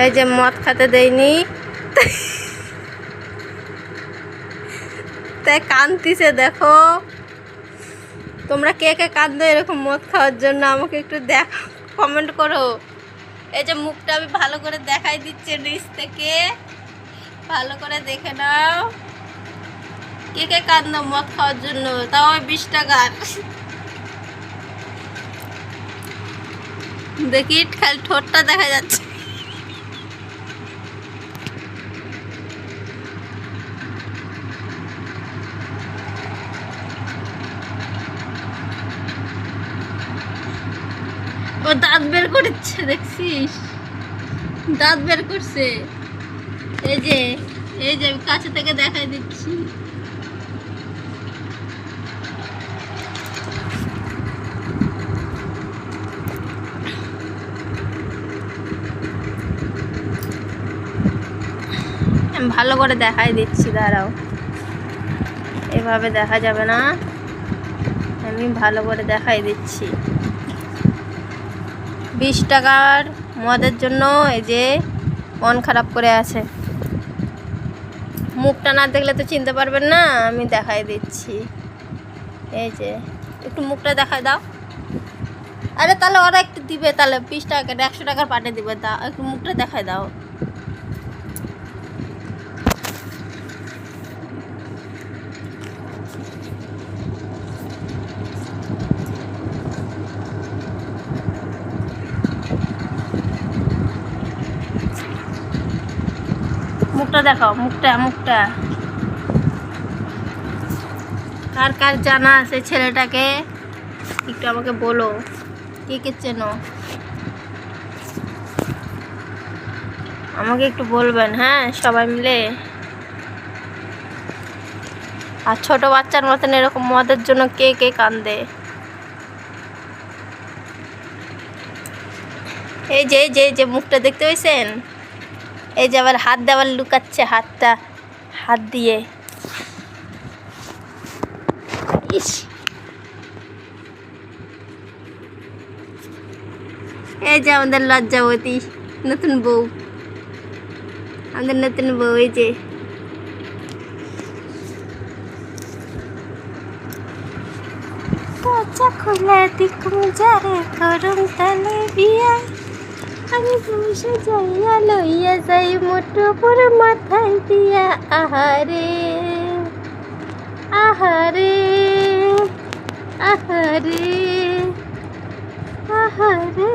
এই যে মদ খেতে দেয়নি তাই কাঁদতিছে। দেখো তোমরা কে কে কাঁদো এরকম মদ খাওয়ার জন্য, আমাকে একটু দেখো, কমেন্ট করো। এই যে মুখটা আমি ভালো করে দেখাই দিচ্ছি নিচ থেকে, ভালো করে দেখে নাও। কে কে কাঁদো মদ খাওয়ার জন্য, তাও 20 টাকার। দেখি খালি ঠোঁটটা দেখা যাচ্ছে। ও দাঁত বের করছে, দেখছিস দাঁত বের করছে। এই যে আমি কাছে থেকে দেখাই দিচ্ছি। আমি ভালো করে দেখাই দিচ্ছি, দাঁড়াও, এভাবে দেখা যাবে না, আমি ভালো করে দেখাই দিচ্ছি। 20 টাকার মদের জন্য এই যে মন খারাপ করে আছে। মুখটা না দেখলে তো চিনতে পারবেন না, আমি দেখাই দিচ্ছি। এই যে একটু মুখটা দেখাই দাও। আরে তাহলে ওরা একটু দিবে, তাহলে 20 টাকা 100 টাকার পাঠিয়ে দিবে, তা একটু মুখটা দেখাই দাও। মুখটা দেখাও, মুখটা। কার কার জানা আছে ছেলেটাকে একটু আমাকে বলো, কে কে চেনো আমাকে একটু বলবেন, হ্যাঁ সবাই মিলে। আর ছোট বাচ্চার মতন এরকম মদের জন্য কে কে কান্দে। এই যে মুখটা দেখতে পেয়েছেন, এই যে আবার হাত দেওয়ার লুকাচ্ছে, হাত দিয়ে। ইস, এই যে আমাদের লজ্জাবতী নতুন বউ, আমাদের নতুন বউ। এই যে দরজা খুলে দিকুম যারে করুম তালে বিয়া, আমি বসে যাইয়া লইয়া যাই মোটো পর মাথায় দিয়া। আহারে আহারে আহারে আহারে।